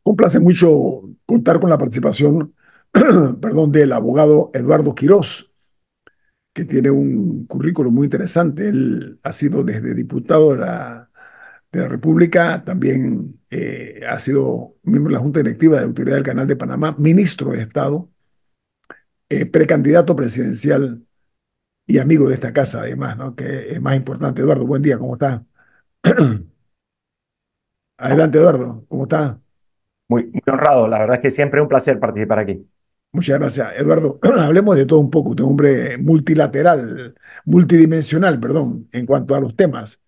Complace mucho contar con la participación, perdón, del abogado Eduardo Quirós, que tiene un currículo muy interesante. Él ha sido desde diputado de la República, también ha sido miembro de la Junta Directiva de la Autoridad del Canal de Panamá, ministro de Estado, precandidato presidencial y amigo de esta casa, además, ¿no? Que es más importante. Eduardo, buen día, ¿cómo está? Adelante, Eduardo, ¿cómo está? Muy honrado, la verdad es que siempre es un placer participar aquí. Muchas gracias, Eduardo. Hablemos de todo un poco. Usted es un hombre multilateral, multidimensional, perdón, en cuanto a los temas.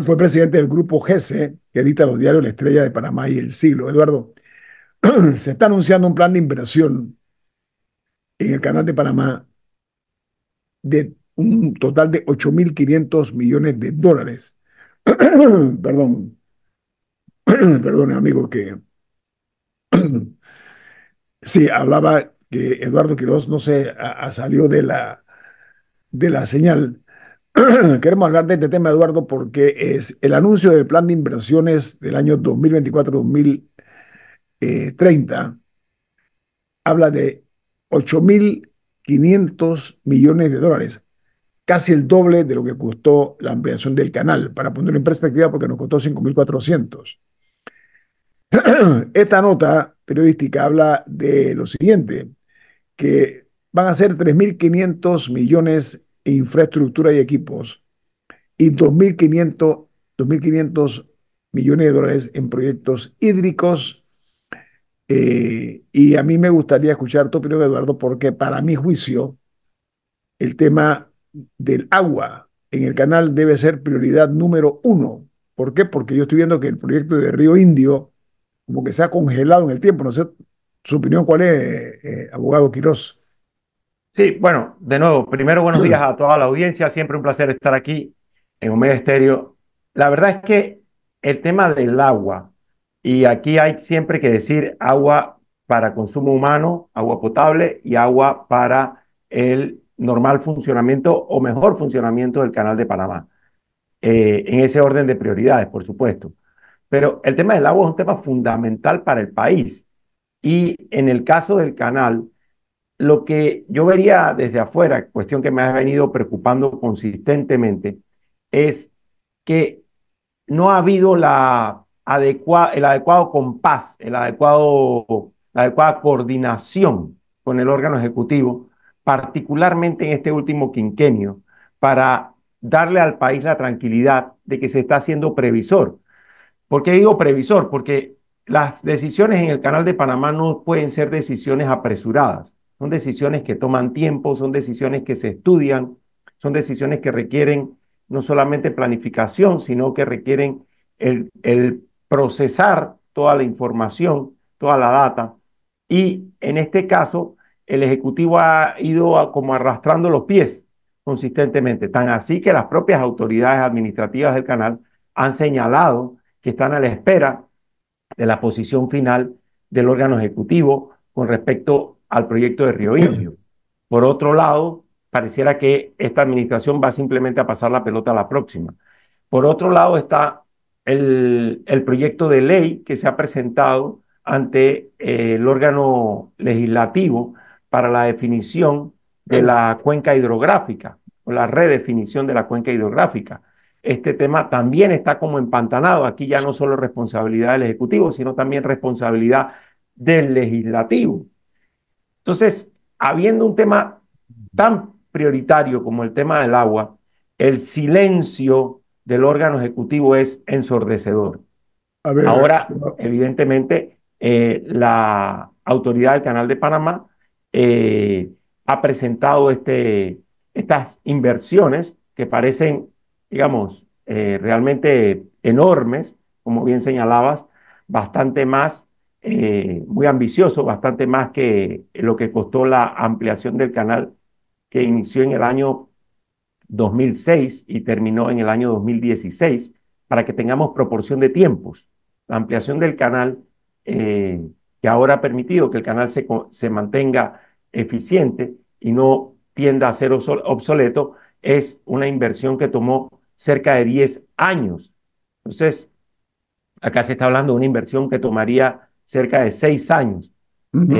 Fue presidente del grupo GESE, que edita los diarios La Estrella de Panamá y El Siglo. Eduardo, se está anunciando un plan de inversión en el canal de Panamá de un total de 8.500 millones de dólares. Perdón, perdón, amigo, que sí, hablaba que Eduardo Quiroz no se salió de la señal. Queremos hablar de este tema, Eduardo, porque es el anuncio del plan de inversiones del año 2024-2030 habla de 8.500 millones de dólares, casi el doble de lo que costó la ampliación del canal, para ponerlo en perspectiva, porque nos costó 5.400. Esta nota periodística habla de lo siguiente, que van a ser 3.500 millones en infraestructura y equipos y 2.500 millones de dólares en proyectos hídricos. Y a mí me gustaría escuchar tu opinión, Eduardo, porque para mi juicio el tema del agua en el canal debe ser prioridad número uno. ¿Por qué? Porque yo estoy viendo que el proyecto de Río Indio como que se ha congelado en el tiempo. No sé su opinión, ¿cuál es, abogado Quirós? Sí, bueno, de nuevo, primero buenos días a toda la audiencia, siempre un placer estar aquí en Omega Estéreo. La verdad es que el tema del agua, y aquí hay siempre que decir agua para consumo humano, agua potable y agua para el normal funcionamiento o mejor funcionamiento del Canal de Panamá, en ese orden de prioridades, por supuesto. Pero el tema del agua es un tema fundamental para el país. Y en el caso del canal, lo que yo vería desde afuera, cuestión que me ha venido preocupando consistentemente, es que no ha habido el adecuado compás, la adecuada coordinación con el órgano ejecutivo, particularmente en este último quinquenio, para darle al país la tranquilidad de que se está haciendo previsor. ¿Por qué digo previsor? Porque las decisiones en el Canal de Panamá no pueden ser decisiones apresuradas. Son decisiones que toman tiempo, son decisiones que se estudian, son decisiones que requieren no solamente planificación, sino que requieren el procesar toda la información, toda la data. Y en este caso, el Ejecutivo ha ido como arrastrando los pies consistentemente, tan así que las propias autoridades administrativas del canal han señalado que están a la espera de la posición final del órgano ejecutivo con respecto al proyecto de Río Indio. Por otro lado, pareciera que esta administración va simplemente a pasar la pelota a la próxima. Por otro lado está el proyecto de ley que se ha presentado ante el órgano legislativo para la definición de la cuenca hidrográfica o la redefinición de la cuenca hidrográfica. Este tema también está como empantanado. Aquí ya no solo responsabilidad del Ejecutivo, sino también responsabilidad del Legislativo. Entonces, habiendo un tema tan prioritario como el tema del agua, el silencio del órgano ejecutivo es ensordecedor. A ver, Ahora, evidentemente, la autoridad del Canal de Panamá ha presentado estas inversiones que parecen, digamos, realmente enormes, como bien señalabas, bastante más, muy ambicioso, bastante más que lo que costó la ampliación del canal que inició en el año 2006 y terminó en el año 2016, para que tengamos proporción de tiempos. La ampliación del canal, que ahora ha permitido que el canal se mantenga eficiente y no tienda a ser obsoleto, es una inversión que tomó cerca de 10 años. Entonces, Acá se está hablando de una inversión que tomaría cerca de 6 años. Ujú.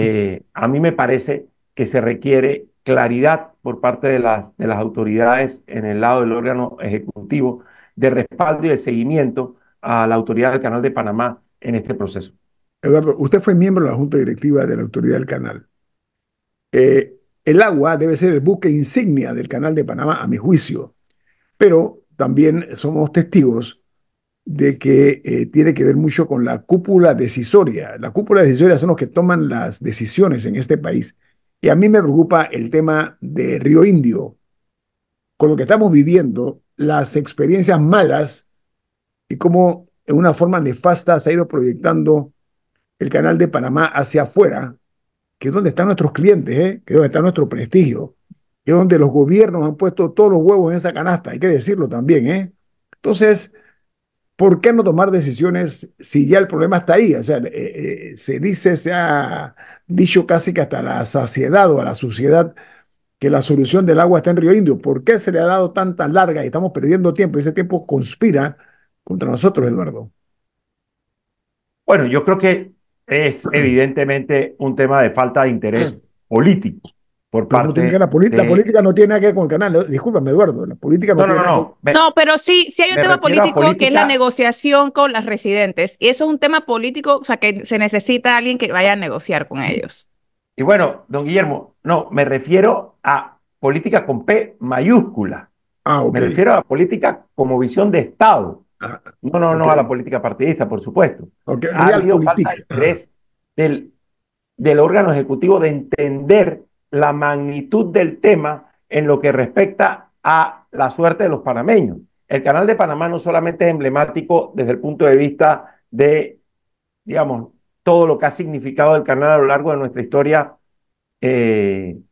A mí me parece que se requiere claridad por parte de las autoridades en el lado del órgano ejecutivo de respaldo y de seguimiento a la autoridad del Canal de Panamá en este proceso. Eduardo, usted fue miembro de la Junta Directiva de la Autoridad del Canal. El agua debe ser el buque insignia del Canal de Panamá, a mi juicio, pero también somos testigos de que tiene que ver mucho con la cúpula decisoria. La cúpula decisoria son los que toman las decisiones en este país. Y a mí me preocupa el tema de Río Indio, con lo que estamos viviendo, las experiencias malas y cómo en una forma nefasta se ha ido proyectando el Canal de Panamá hacia afuera, que es donde están nuestros clientes, que es donde está nuestro prestigio, que es donde los gobiernos han puesto todos los huevos en esa canasta, hay que decirlo también. Entonces, ¿por qué no tomar decisiones si ya el problema está ahí? O sea, se dice, se ha dicho casi que hasta la saciedad o a la suciedad que la solución del agua está en Río Indio. ¿Por qué se le ha dado tanta larga y estamos perdiendo tiempo? Y ese tiempo conspira contra nosotros, Eduardo. Bueno, yo creo que es evidentemente un tema de falta de interés político por Pero no tiene que parte la de... política no tiene nada que ver con el canal. Discúlpame, Eduardo, la política no No, no, tiene no, nada que ver. no. No, pero sí hay un Me tema refiero a político que es la política. negociación con las residentes. Y eso es un tema político, o sea, que se necesita alguien que vaya a negociar con ellos. Y bueno, don Guillermo, no, me refiero a política con P mayúscula. Ah, ok. Me refiero a política como visión de Estado. Ah, No, no, ok. no a la política partidista, por supuesto. Ok. Ha habido falta de Realpolitik. Ah, interés del, del órgano ejecutivo de entender la magnitud del tema en lo que respecta a la suerte de los panameños. El Canal de Panamá no solamente es emblemático desde el punto de vista de, digamos, todo lo que ha significado el canal a lo largo de nuestra historia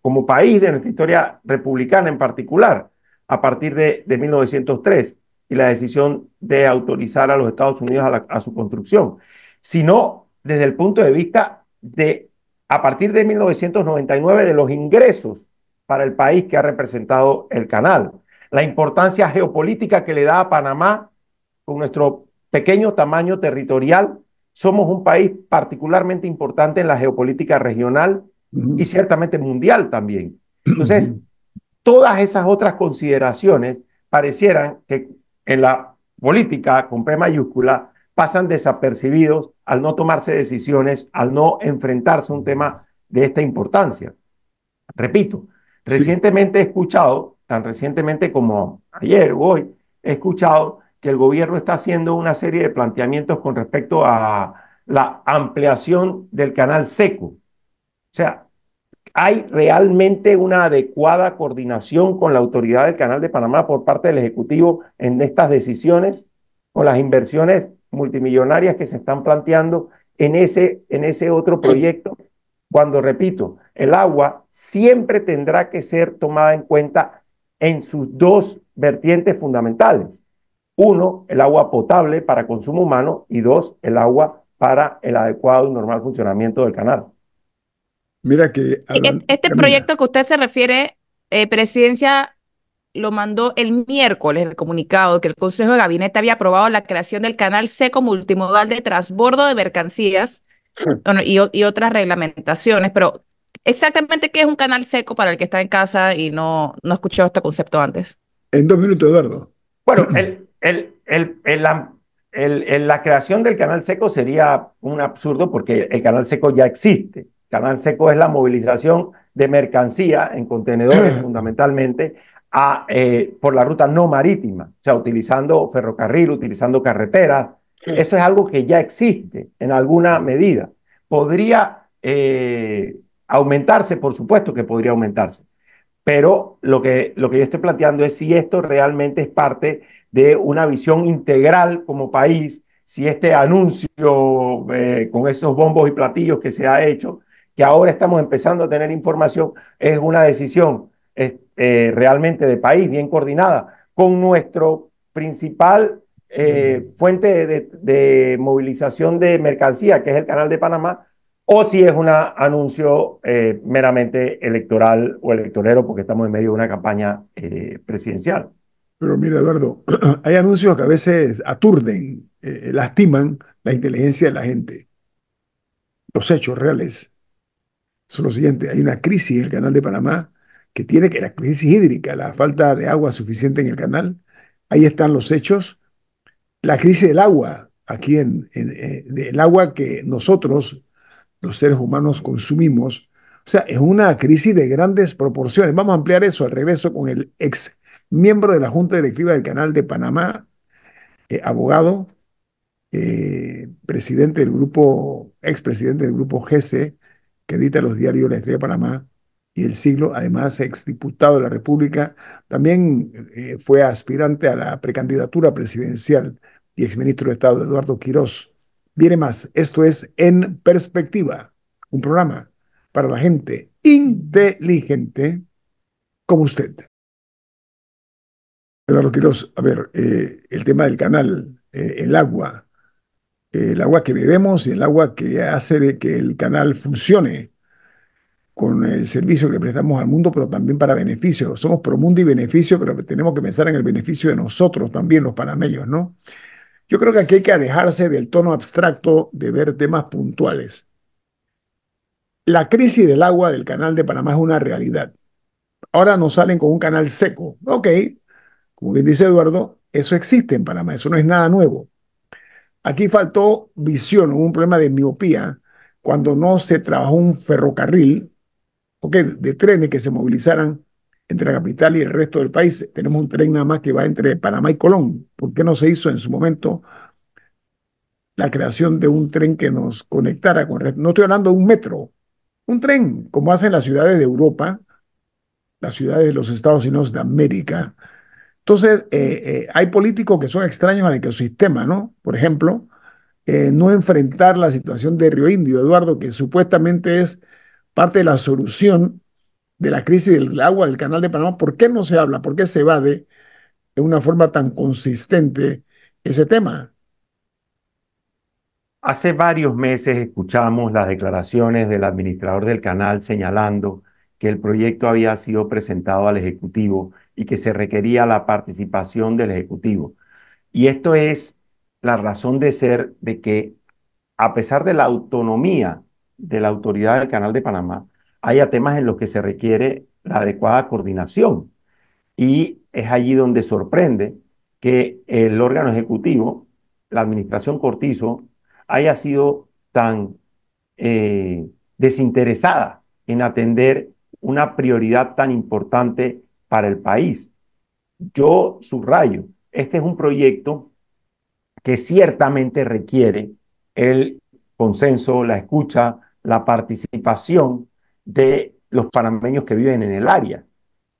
como país, de nuestra historia republicana en particular, a partir de 1903 y la decisión de autorizar a los Estados Unidos a su construcción, sino desde el punto de vista de, a partir de 1999, de los ingresos para el país que ha representado el canal, la importancia geopolítica que le da a Panamá con nuestro pequeño tamaño territorial. Somos un país particularmente importante en la geopolítica regional y ujú, ciertamente mundial también. Entonces, ujú. todas esas otras consideraciones parecieran que en la política con P mayúscula pasan desapercibidos al no tomarse decisiones, al no enfrentarse a un tema de esta importancia. Repito, Sí. recientemente he escuchado, tan recientemente como ayer o hoy, he escuchado que el gobierno está haciendo una serie de planteamientos con respecto a la ampliación del canal seco. O sea, ¿hay realmente una adecuada coordinación con la autoridad del Canal de Panamá por parte del Ejecutivo en estas decisiones, con las inversiones multimillonarias que se están planteando en ese otro proyecto? Cuando, repito, el agua siempre tendrá que ser tomada en cuenta en sus dos vertientes fundamentales. Uno, el agua potable para consumo humano y dos, el agua para el adecuado y normal funcionamiento del canal. Mira que hablan, Este Camila. proyecto al que usted se refiere, Presidencia lo mandó el miércoles, el comunicado que el Consejo de Gabinete había aprobado la creación del canal seco multimodal de transbordo de mercancías, bueno, y otras reglamentaciones, pero exactamente qué es un canal seco para el que está en casa y no ha escuchado este concepto antes. En 2 minutos, Eduardo. Bueno, la creación del canal seco sería un absurdo porque el canal seco ya existe. El canal seco es la movilización de mercancía en contenedores fundamentalmente por la ruta no marítima, o sea, utilizando ferrocarril, utilizando carreteras. Eso es algo que ya existe en alguna medida. Podría aumentarse, por supuesto que podría aumentarse, pero lo que yo estoy planteando es si esto realmente es parte de una visión integral como país, si este anuncio con esos bombos y platillos que se ha hecho, que ahora estamos empezando a tener información, es una decisión realmente de país, bien coordinada, con nuestro principal fuente de movilización de mercancía, que es el Canal de Panamá, o si es un anuncio meramente electoral o electorero, porque estamos en medio de una campaña presidencial. Pero mira, Eduardo, hay anuncios que a veces aturden. lastiman la inteligencia de la gente. Los hechos reales son los siguientes. Hay una crisis en el canal de Panamá que tiene que la crisis hídrica, la falta de agua suficiente en el canal. Ahí están los hechos. La crisis del agua, aquí del agua que nosotros, los seres humanos, consumimos. O sea, es una crisis de grandes proporciones. Vamos a ampliar eso al regreso con el ex miembro de la Junta Directiva del Canal de Panamá, abogado, presidente del grupo, expresidente del grupo GESE, que edita los diarios La Estrella de Panamá y El Siglo, además exdiputado de la República, también fue aspirante a la precandidatura presidencial y exministro de Estado Eduardo Quirós. Viene más, esto es En Perspectiva, un programa para la gente inteligente como usted. Eduardo Quirós, a ver, el tema del canal, el agua que bebemos y el agua que hace de que el canal funcione con el servicio que prestamos al mundo, pero también para beneficio. Somos pro mundo y beneficio, pero tenemos que pensar en el beneficio de nosotros también, los panameños, ¿no? Yo creo que aquí hay que alejarse del tono abstracto de ver temas puntuales. La crisis del agua del canal de Panamá es una realidad. Ahora nos salen con un canal seco. Ok, como bien dice Eduardo, eso existe en Panamá, eso no es nada nuevo. Aquí faltó visión, hubo un problema de miopía cuando no se trabajó un ferrocarril, okay, de trenes que se movilizaran entre la capital y el resto del país. Tenemos un tren nada más que va entre Panamá y Colón. ¿Por qué no se hizo en su momento la creación de un tren que nos conectara con el resto? No estoy hablando de un metro, un tren, como hacen las ciudades de Europa, las ciudades de los Estados Unidos de América. Entonces, hay políticos que son extraños al ecosistema, ¿no? Por ejemplo, no enfrentar la situación de Río Indio, Eduardo, que supuestamente es parte de la solución de la crisis del agua del Canal de Panamá. ¿Por qué no se habla? ¿Por qué se evade de una forma tan consistente ese tema? Hace varios meses escuchamos las declaraciones del administrador del canal señalando que el proyecto había sido presentado al Ejecutivo y que se requería la participación del Ejecutivo. Y esto es la razón de ser de que, a pesar de la autonomía de la autoridad del Canal de Panamá, haya temas en los que se requiere la adecuada coordinación. Y es allí donde sorprende que el órgano ejecutivo, la administración Cortizo, haya sido tan desinteresada en atender una prioridad tan importante para el país. Yo subrayo, este es un proyecto que ciertamente requiere el consenso, la escucha, la participación de los panameños que viven en el área.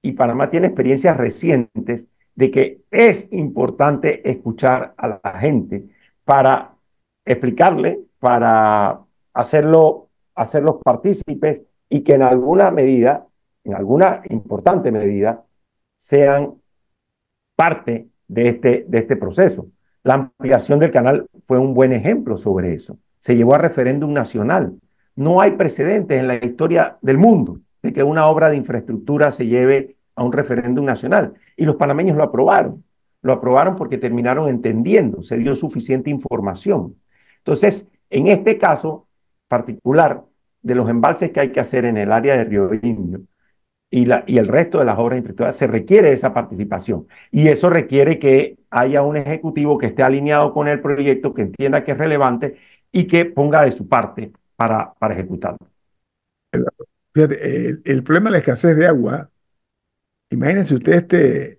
Y Panamá tiene experiencias recientes de que es importante escuchar a la gente para explicarle, para hacerlos partícipes y que en alguna medida, en alguna importante medida, sean parte de este proceso. La ampliación del canal fue un buen ejemplo sobre eso. Se llevó a referéndum nacional. No hay precedentes en la historia del mundo de que una obra de infraestructura se lleve a un referéndum nacional. Y los panameños lo aprobaron. Lo aprobaron porque terminaron entendiendo, se dio suficiente información. Entonces, en este caso particular de los embalses que hay que hacer en el área de Río Indio, y el resto de las obras de infraestructura, se requiere esa participación. Y eso requiere que haya un ejecutivo que esté alineado con el proyecto, que entienda que es relevante y que ponga de su parte para ejecutarlo. Fíjate, el problema de la escasez de agua, imagínense usted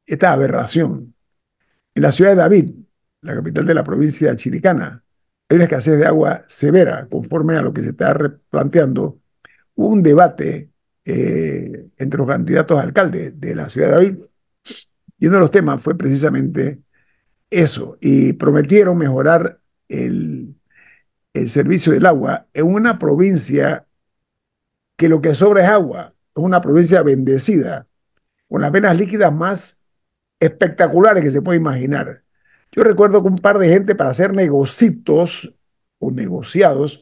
esta aberración. En la ciudad de David, la capital de la provincia chiricana, hay una escasez de agua severa, conforme a lo que se está replanteando. Hubo un debate entre los candidatos a alcalde de la ciudad de David, y uno de los temas fue precisamente eso, y prometieron mejorar el servicio del agua en una provincia que lo que sobra es agua, es una provincia bendecida, con las venas líquidas más espectaculares que se puede imaginar. Yo recuerdo que un par de gente para hacer negocios o negociados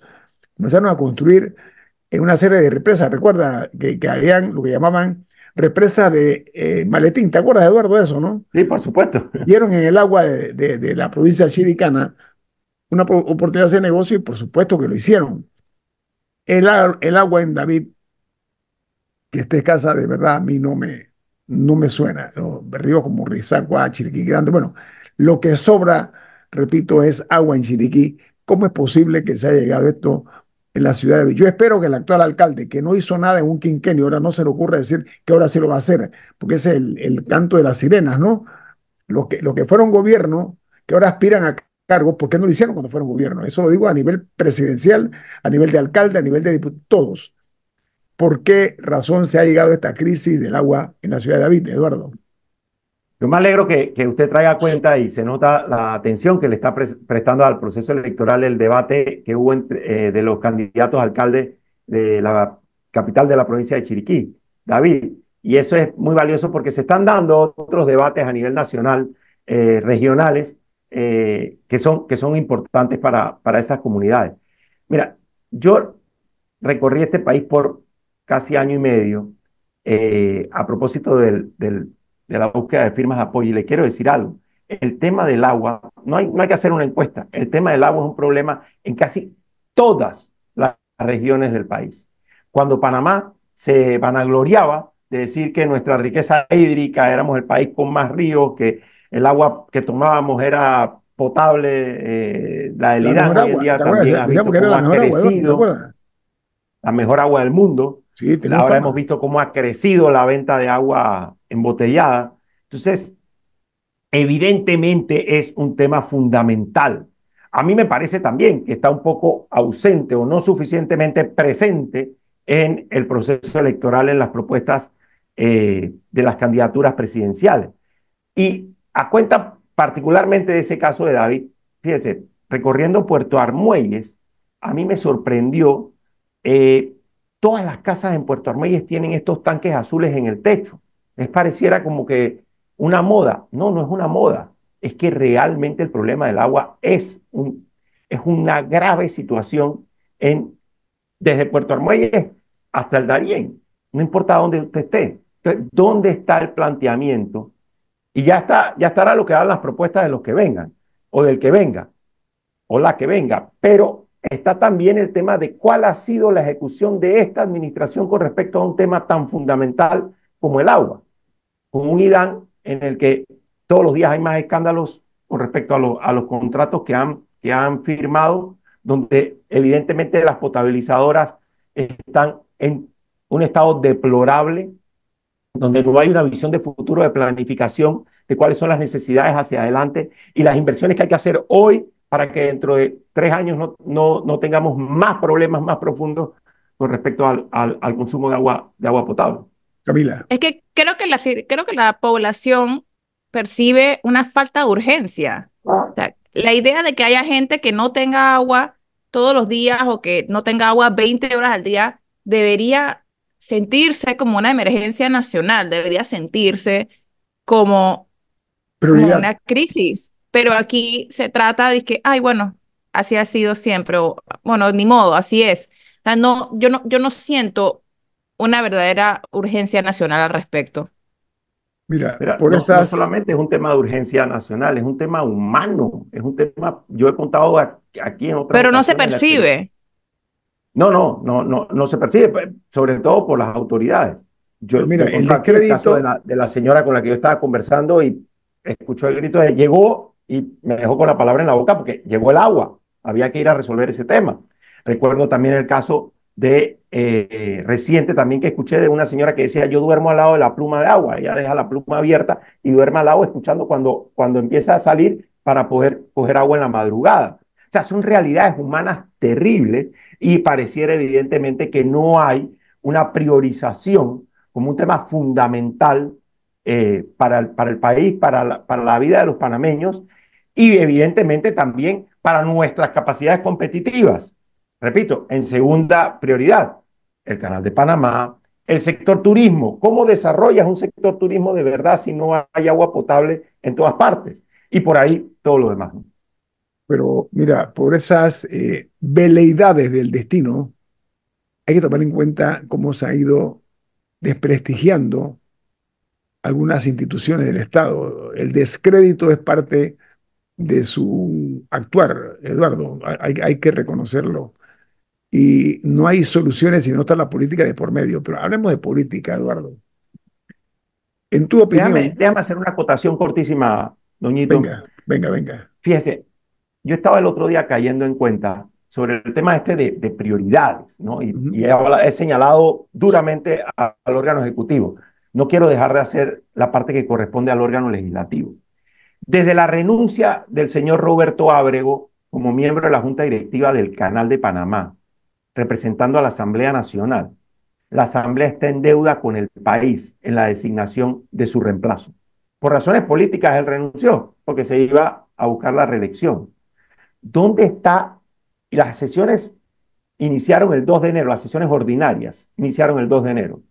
comenzaron a construir en una serie de represas. Recuerda que habían lo que llamaban represa de Maletín. ¿Te acuerdas, Eduardo, de eso, no? Sí, por supuesto. Vieron en el agua de la provincia chiricana una oportunidad de hacer negocio y por supuesto que lo hicieron. El agua en David, que esté escasa, de verdad a mí no me suena. ¿No? Ríos como Rizagua, Chiriquí Grande. Bueno, lo que sobra, repito, es agua en Chiriquí. ¿Cómo es posible que se haya llegado esto en la ciudad de David? Yo espero que el actual alcalde, que no hizo nada en un quinquenio, ahora no se le ocurra decir que ahora sí lo va a hacer, porque ese es el canto de las sirenas, ¿no? Los que fueron gobierno, que ahora aspiran a cargos, ¿por qué no lo hicieron cuando fueron gobierno? Eso lo digo a nivel presidencial, a nivel de alcalde, a nivel de diputados. ¿Por qué razón se ha llegado a esta crisis del agua en la ciudad de David, Eduardo? Yo me alegro que usted traiga cuenta y se nota la atención que le está prestando al proceso electoral, el debate que hubo de los candidatos a alcalde de la capital de la provincia de Chiriquí, David. Y eso es muy valioso porque se están dando otros debates a nivel nacional, regionales, que son importantes para esas comunidades. Mira, yo recorrí este país por casi año y medio a propósito de la búsqueda de firmas de apoyo. Y le quiero decir algo. El tema del agua, no hay que hacer una encuesta. El tema del agua es un problema en casi todas las regiones del país. Cuando Panamá se vanagloriaba de decir que nuestra riqueza hídrica, éramos el país con más ríos, que el agua que tomábamos era potable, la del La Irán, mejor hoy en agua, día ¿te acuerdas? también has Decíamos visto que era cómo la ha mejor agua, Eduardo, ¿te crecido, acuerdas? la mejor agua del mundo. Sí, tenemos Ahora hemos fama. visto cómo ha crecido la venta de agua embotellada. Entonces, evidentemente es un tema fundamental. A mí me parece también que está un poco ausente o no suficientemente presente en el proceso electoral, en las propuestas de las candidaturas presidenciales. Y a cuenta particularmente de ese caso de David, fíjese, recorriendo Puerto Armuelles, a mí me sorprendió, eh, todas las casas en Puerto Armuelles tienen estos tanques azules en el techo. Les pareciera como que una moda. No, no es una moda. Es que realmente el problema del agua es una grave situación desde Puerto Armuelles hasta el Darién. No importa dónde usted esté. Entonces, ¿dónde está el planteamiento? Y ya estará lo que hagan las propuestas de los que vengan, o del que venga, o la que venga. Pero está también el tema de cuál ha sido la ejecución de esta administración con respecto a un tema tan fundamental como el agua, con un IDAN en el que todos los días hay más escándalos con respecto a los contratos que han firmado, donde evidentemente las potabilizadoras están en un estado deplorable, donde no hay una visión de futuro, de planificación, de cuáles son las necesidades hacia adelante y las inversiones que hay que hacer hoy para que dentro de 3 años no tengamos más problemas más profundos con respecto al consumo de agua potable. Camila. Es que creo que la población percibe una falta de urgencia. O sea, la idea de que haya gente que no tenga agua todos los días o que no tenga agua 20 horas al día debería sentirse como una emergencia nacional, debería sentirse como Prioridad. una crisis. Pero aquí se trata de que, ay, bueno, así ha sido siempre, o bueno, ni modo, así es. O sea, no, yo no siento una verdadera urgencia nacional al respecto. Mira, Mira, por no esas, solamente es un tema de urgencia nacional, es un tema humano, es un tema, yo he contado aquí en otras Pero no se ocasiones la experiencia. percibe. No se percibe, pues, sobre todo por las autoridades. Yo pero mira, le el compartí el caso de descrédito, la señora con la que yo estaba conversando y escuchó el grito de llegó y me dejó con la palabra en la boca porque llegó el agua. Había que ir a resolver ese tema. Recuerdo también el caso de reciente también que escuché de una señora que decía yo duermo al lado de la pluma de agua. Ella deja la pluma abierta y duerme al lado escuchando cuando empieza a salir para poder coger agua en la madrugada. O sea, son realidades humanas terribles y pareciera evidentemente que no hay una priorización como un tema fundamental para el país, para la vida de los panameños y evidentemente también para nuestras capacidades competitivas. Repito, en segunda prioridad, el Canal de Panamá, el sector turismo. ¿Cómo desarrollas un sector turismo de verdad si no hay agua potable en todas partes? Y por ahí todo lo demás. pero mira, por esas veleidades del destino, hay que tomar en cuenta cómo se ha ido desprestigiando algunas instituciones del Estado. El descrédito es parte de su actuar, Eduardo. Hay que reconocerlo. Y no hay soluciones si no está la política de por medio. Pero hablemos de política, Eduardo. En tu opinión, Déjame hacer una acotación cortísima, Doñito. venga, venga, venga. Fíjese, yo estaba el otro día cayendo en cuenta sobre el tema este de prioridades, ¿no? Ujú. Y he señalado duramente al órgano ejecutivo. No quiero dejar de hacer la parte que corresponde al órgano legislativo. Desde la renuncia del señor Roberto Ábrego como miembro de la Junta Directiva del Canal de Panamá, representando a la Asamblea Nacional, la Asamblea está en deuda con el país en la designación de su reemplazo. Por razones políticas, él renunció porque se iba a buscar la reelección. ¿Dónde está? Y las sesiones iniciaron el 2 de enero, las sesiones ordinarias iniciaron el 2 de enero.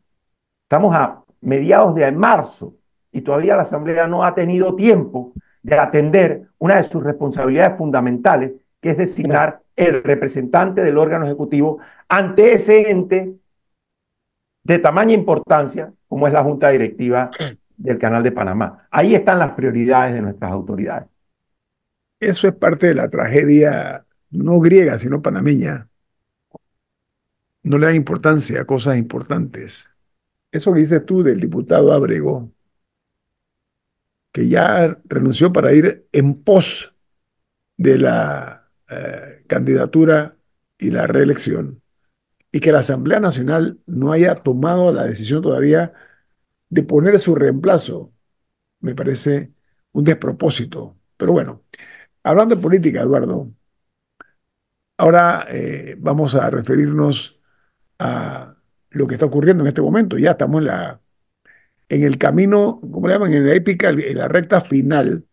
Estamos a mediados de marzo y todavía la Asamblea no ha tenido tiempo de atender una de sus responsabilidades fundamentales, que es designar el representante del órgano ejecutivo ante ese ente de tamaña importancia como es la Junta Directiva del Canal de Panamá. Ahí están las prioridades de nuestras autoridades. Eso es parte de la tragedia no griega, sino panameña. No le dan importancia a cosas importantes. Eso que dices tú del diputado Ábrego, que ya renunció para ir en pos de la candidatura y la reelección, y que la Asamblea Nacional no haya tomado la decisión todavía de poner su reemplazo, me parece un despropósito. Pero bueno, hablando de política, Eduardo, ahora vamos a referirnos a lo que está ocurriendo en este momento. Ya estamos en el camino, ¿cómo le llaman? En la épica, en la recta final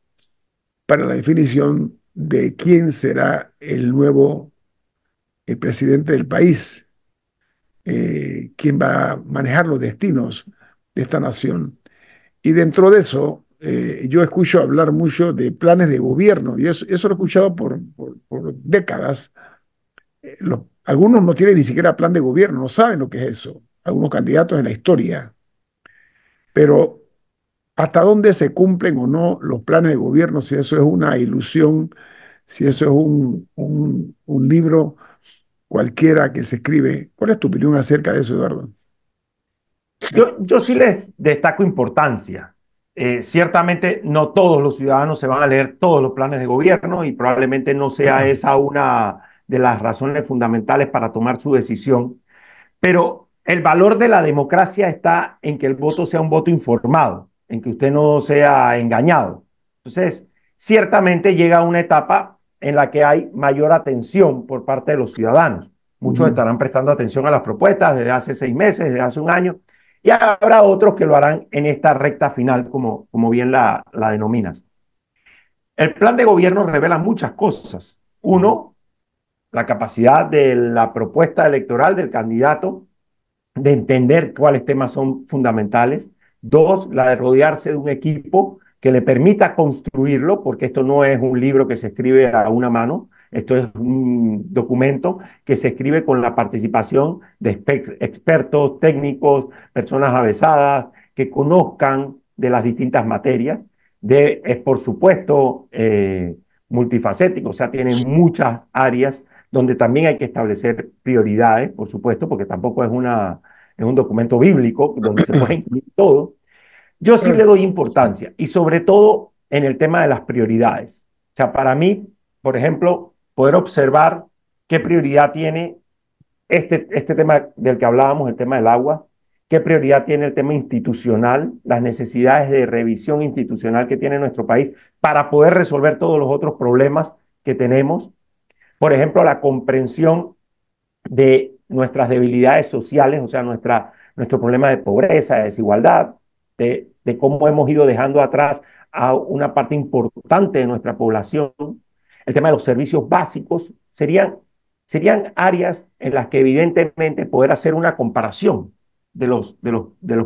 para la definición de quién será el nuevo presidente del país, quién va a manejar los destinos de esta nación. Y dentro de eso, yo escucho hablar mucho de planes de gobierno, y eso lo he escuchado por décadas. Algunos no tienen ni siquiera plan de gobierno, no saben lo que es eso, algunos candidatos en la historia, pero hasta dónde se cumplen o no los planes de gobierno, si eso es una ilusión, si eso es un libro cualquiera que se escribe. ¿Cuál es tu opinión acerca de eso, Eduardo? Yo sí les destaco importancia. Ciertamente no todos los ciudadanos se van a leer todos los planes de gobierno y probablemente no sea esa una de las razones fundamentales para tomar su decisión, pero el valor de la democracia está en que el voto sea un voto informado, en que usted no sea engañado. Entonces, ciertamente llega una etapa en la que hay mayor atención por parte de los ciudadanos. Muchos Ujú. estarán prestando atención a las propuestas desde hace 6 meses, desde hace un año, y habrá otros que lo harán en esta recta final, como bien la denominas. El plan de gobierno revela muchas cosas. Uno, la capacidad de la propuesta electoral del candidato de entender cuáles temas son fundamentales. Dos, la de rodearse de un equipo que le permita construirlo, porque esto no es un libro que se escribe a una mano, esto es un documento que se escribe con la participación de expertos, técnicos, personas avesadas, que conozcan de las distintas materias. Es, por supuesto, multifacético, o sea, tiene muchas áreas donde también hay que establecer prioridades, por supuesto, porque tampoco es un documento bíblico donde se puede incluir todo. Yo sí le doy importancia y sobre todo en el tema de las prioridades. O sea, para mí, por ejemplo, poder observar qué prioridad tiene este tema del que hablábamos, el tema del agua, qué prioridad tiene el tema institucional, las necesidades de revisión institucional que tiene nuestro país para poder resolver todos los otros problemas que tenemos. Por ejemplo, la comprensión de nuestras debilidades sociales, o sea, nuestro problema de pobreza, de desigualdad, de cómo hemos ido dejando atrás a una parte importante de nuestra población. El tema de los servicios básicos serían áreas en las que evidentemente poder hacer una comparación de los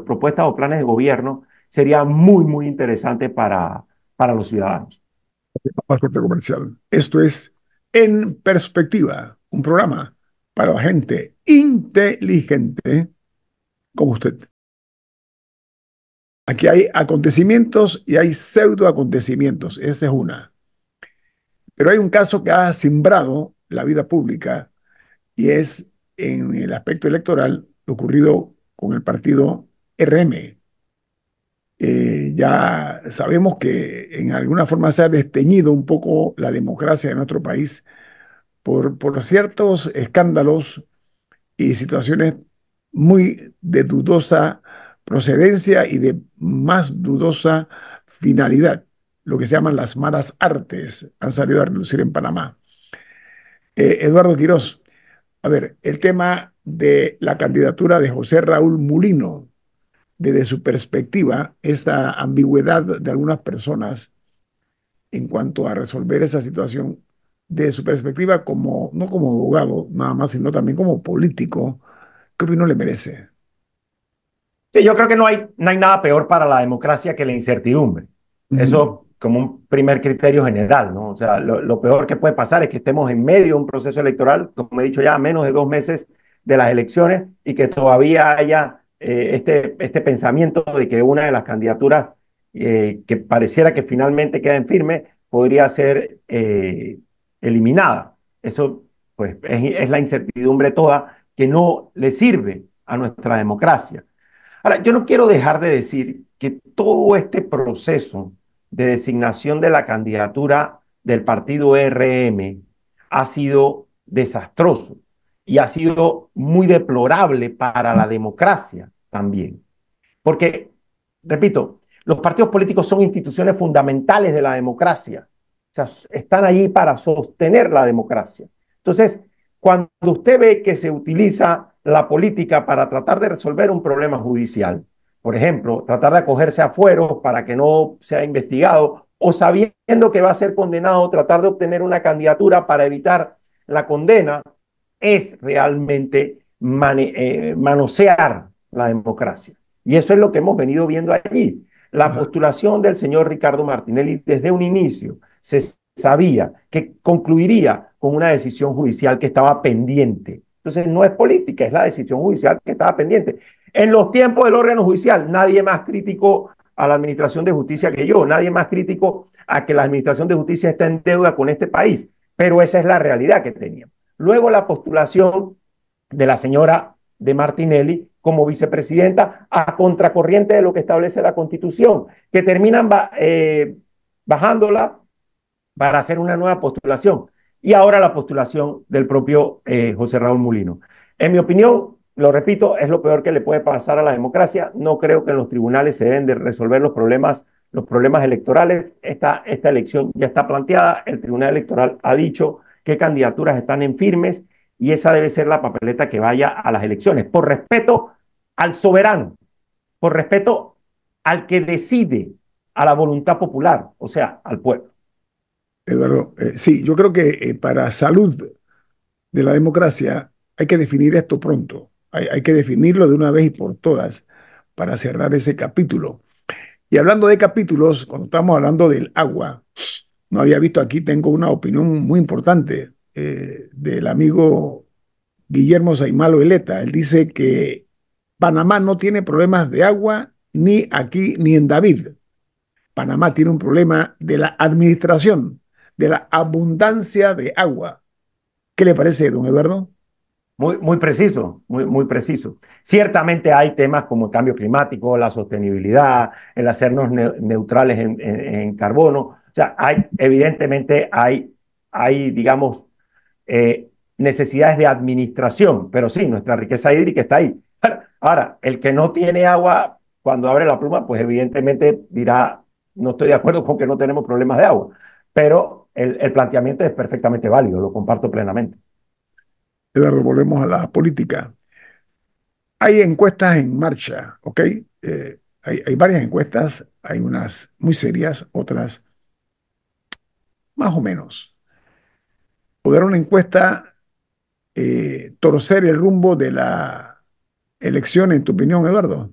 propuestas o planes de gobierno sería muy, muy interesante para los ciudadanos. Más corte comercial. Esto es En Perspectiva, un programa para la gente inteligente como usted. Aquí hay acontecimientos y hay pseudo acontecimientos, esa es una. Pero hay un caso que ha simbrado la vida pública y es en el aspecto electoral lo ocurrido con el partido RM. Ya sabemos que en alguna forma se ha desteñido un poco la democracia de nuestro país por ciertos escándalos y situaciones muy de dudosa procedencia y de más dudosa finalidad. Lo que se llaman las malas artes han salido a relucir en Panamá. Eduardo Quirós, a ver, el tema de la candidatura de José Raúl Mulino, desde su perspectiva, esta ambigüedad de algunas personas en cuanto a resolver esa situación, de su perspectiva como, no como abogado nada más, sino también como político, ¿qué opinión le merece? Sí, yo creo que no hay nada peor para la democracia que la incertidumbre. Ujú. Eso como un primer criterio general, ¿no? O sea, lo peor que puede pasar es que estemos en medio de un proceso electoral, como he dicho ya, a menos de 2 meses de las elecciones y que todavía haya este pensamiento de que una de las candidaturas que pareciera que finalmente queda en firme podría ser eliminada. Eso, pues, es la incertidumbre toda que no le sirve a nuestra democracia. Ahora, yo no quiero dejar de decir que todo este proceso de designación de la candidatura del partido RM ha sido desastroso y ha sido muy deplorable para la democracia también. Porque, repito, los partidos políticos son instituciones fundamentales de la democracia. O sea, están allí para sostener la democracia. Entonces, cuando usted ve que se utiliza la política para tratar de resolver un problema judicial, por ejemplo, tratar de acogerse a fueros para que no sea investigado, o sabiendo que va a ser condenado, tratar de obtener una candidatura para evitar la condena, es realmente manosear la democracia. Y eso es lo que hemos venido viendo allí. La Ajá. postulación del señor Ricardo Martinelli desde un inicio se sabía que concluiría con una decisión judicial que estaba pendiente. Entonces no es política, es la decisión judicial que estaba pendiente. En los tiempos del órgano judicial, nadie más crítico a la administración de justicia que yo, nadie más crítico a que la administración de justicia está en deuda con este país, pero esa es la realidad que teníamos. Luego la postulación de la señora de Martinelli como vicepresidenta a contracorriente de lo que establece la Constitución, que terminan bajándola para hacer una nueva postulación. Y ahora la postulación del propio José Raúl Mulino. En mi opinión, lo repito, es lo peor que le puede pasar a la democracia. No creo que en los tribunales se deben de resolver los problemas electorales. Esta elección ya está planteada. El Tribunal Electoral ha dicho qué candidaturas están en firmes y esa debe ser la papeleta que vaya a las elecciones, por respeto al soberano, por respeto al que decide, a la voluntad popular, o sea, al pueblo. Eduardo, sí, yo creo que para salud de la democracia hay que definir esto pronto. Hay que definirlo de una vez y por todas para cerrar ese capítulo. Y hablando de capítulos, cuando estamos hablando del agua, no había visto aquí, tengo una opinión muy importante del amigo Guillermo Saimalo Eleta. Él dice que Panamá no tiene problemas de agua ni aquí ni en David. Panamá tiene un problema de la administración, de la abundancia de agua. ¿Qué le parece, don Eduardo? Muy preciso, muy preciso. Ciertamente hay temas como el cambio climático, la sostenibilidad, el hacernos neutrales en carbono. O sea, evidentemente digamos, necesidades de administración, pero sí, nuestra riqueza hídrica está ahí. Ahora, el que no tiene agua, cuando abre la pluma, pues evidentemente dirá, no estoy de acuerdo con que no tenemos problemas de agua, pero el planteamiento es perfectamente válido, lo comparto plenamente. Eduardo, volvemos a la política. Hay encuestas en marcha, ¿ok? Hay varias encuestas, hay unas muy serias, otras más o menos. ¿Podrá una encuesta torcer el rumbo de la elección, en tu opinión, Eduardo?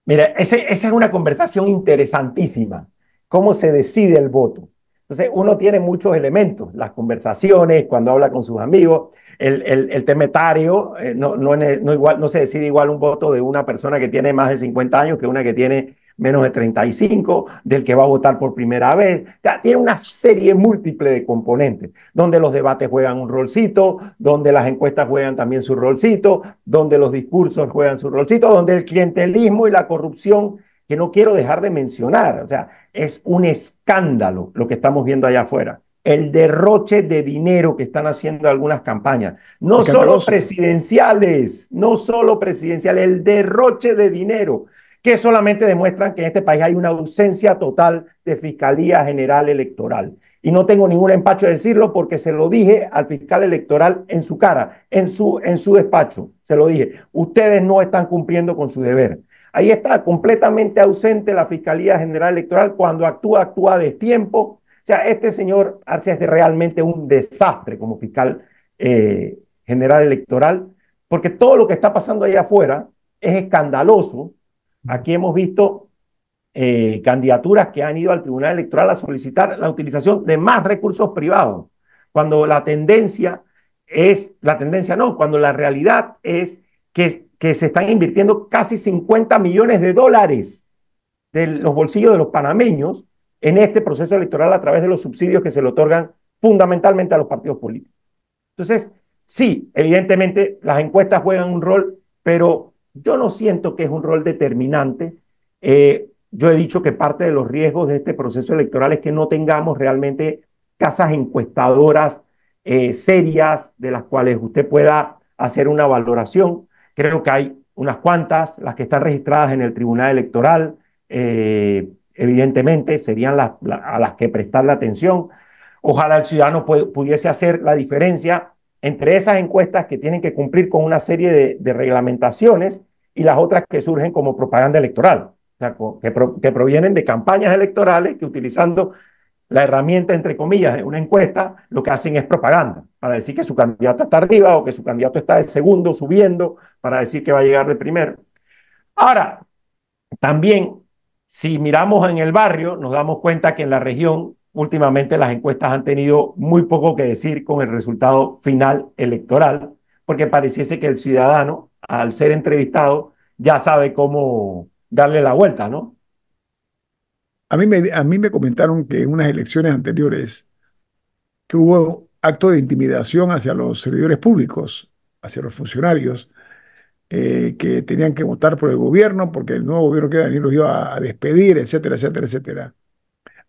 Mira, esa es una conversación interesantísima. ¿Cómo se decide el voto? Entonces, uno tiene muchos elementos, las conversaciones, cuando habla con sus amigos, el temetario, no se decide igual un voto de una persona que tiene más de 50 años que una que tiene menos de 35, del que va a votar por primera vez. O sea, tiene una serie múltiple de componentes, donde los debates juegan un rolcito, donde las encuestas juegan también su rolcito, donde los discursos juegan su rolcito, donde el clientelismo y la corrupción, que no quiero dejar de mencionar. O sea, es un escándalo lo que estamos viendo allá afuera. El derroche de dinero que están haciendo algunas campañas, no solo presidenciales, el derroche de dinero, que solamente demuestran que en este país hay una ausencia total de Fiscalía General Electoral. Y no tengo ningún empacho de decirlo porque se lo dije al fiscal electoral en su cara, en su despacho. Se lo dije, ustedes no están cumpliendo con su deber. Ahí está completamente ausente la Fiscalía General Electoral. Cuando actúa a destiempo. O sea, este señor Arce es realmente un desastre como fiscal general electoral, porque todo lo que está pasando allá afuera es escandaloso. Aquí hemos visto candidaturas que han ido al Tribunal Electoral a solicitar la utilización de más recursos privados, cuando cuando la realidad es que se están invirtiendo casi 50 millones de dólares de los bolsillos de los panameños en este proceso electoral a través de los subsidios que se le otorgan fundamentalmente a los partidos políticos. Entonces, sí, evidentemente las encuestas juegan un rol, pero yo no siento que es un rol determinante. Yo he dicho que parte de los riesgos de este proceso electoral es que no tengamos realmente casas encuestadoras serias de las cuales usted pueda hacer una valoración. Creo que hay unas cuantas, las que están registradas en el Tribunal Electoral, evidentemente serían a las que prestarle atención. Ojalá el ciudadano pudiese hacer la diferencia entre esas encuestas que tienen que cumplir con una serie de reglamentaciones y las otras que surgen como propaganda electoral, o sea, que provienen de campañas electorales que, utilizando la herramienta, entre comillas, de una encuesta, lo que hacen es propaganda para decir que su candidato está arriba o que su candidato está de segundo, subiendo, para decir que va a llegar de primero. Ahora, también, si miramos en el barrio, nos damos cuenta que en la región últimamente las encuestas han tenido muy poco que decir con el resultado final electoral, porque pareciese que el ciudadano, al ser entrevistado, ya sabe cómo darle la vuelta, ¿no? A mí me comentaron que en unas elecciones anteriores que hubo actos de intimidación hacia los servidores públicos, hacia los funcionarios, que tenían que votar por el gobierno porque el nuevo gobierno que iba a venir los iba a despedir, etcétera, etcétera, etcétera.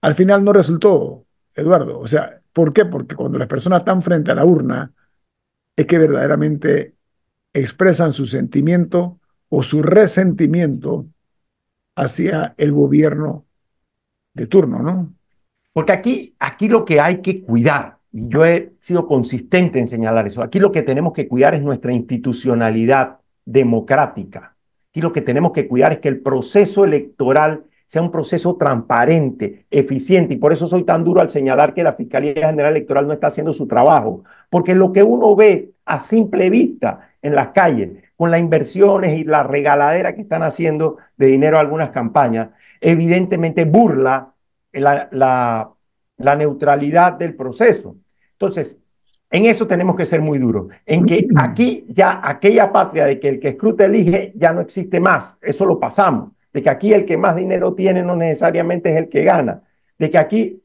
Al final no resultó, Eduardo. O sea, ¿por qué? Porque cuando las personas están frente a la urna es que verdaderamente expresan su sentimiento o su resentimiento hacia el gobierno de turno, ¿no? Porque aquí lo que hay que cuidar, y yo he sido consistente en señalar eso, aquí lo que tenemos que cuidar es nuestra institucionalidad democrática. Aquí lo que tenemos que cuidar es que el proceso electoral sea un proceso transparente, eficiente, y por eso soy tan duro al señalar que la Fiscalía General Electoral no está haciendo su trabajo, porque lo que uno ve a simple vista en las calles, con las inversiones y la regaladera que están haciendo de dinero a algunas campañas, evidentemente burla la neutralidad del proceso. Entonces, en eso tenemos que ser muy duros, en que aquí ya aquella patria de que el que escruta elige ya no existe más, eso lo pasamos, de que aquí el que más dinero tiene no necesariamente es el que gana, de que aquí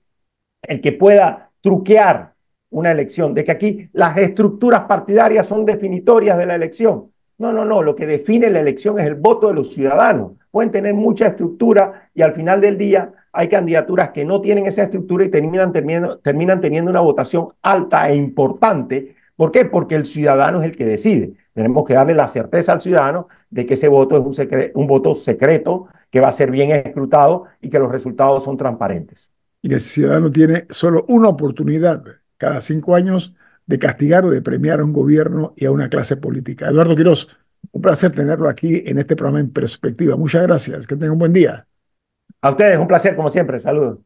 el que pueda truquear una elección, de que aquí las estructuras partidarias son definitorias de la elección. No, no, no, lo que define la elección es el voto de los ciudadanos. Pueden tener mucha estructura y al final del día hay candidaturas que no tienen esa estructura y terminan teniendo una votación alta e importante. ¿Por qué? Porque el ciudadano es el que decide. Tenemos que darle la certeza al ciudadano de que ese voto es un voto secreto, que va a ser bien escrutado y que los resultados son transparentes. Y el ciudadano tiene solo una oportunidad cada 5 años de castigar o de premiar a un gobierno y a una clase política. Eduardo Quiroz, un placer tenerlo aquí en este programa En Perspectiva. Muchas gracias. Que tenga un buen día. A ustedes, un placer como siempre. Saludos.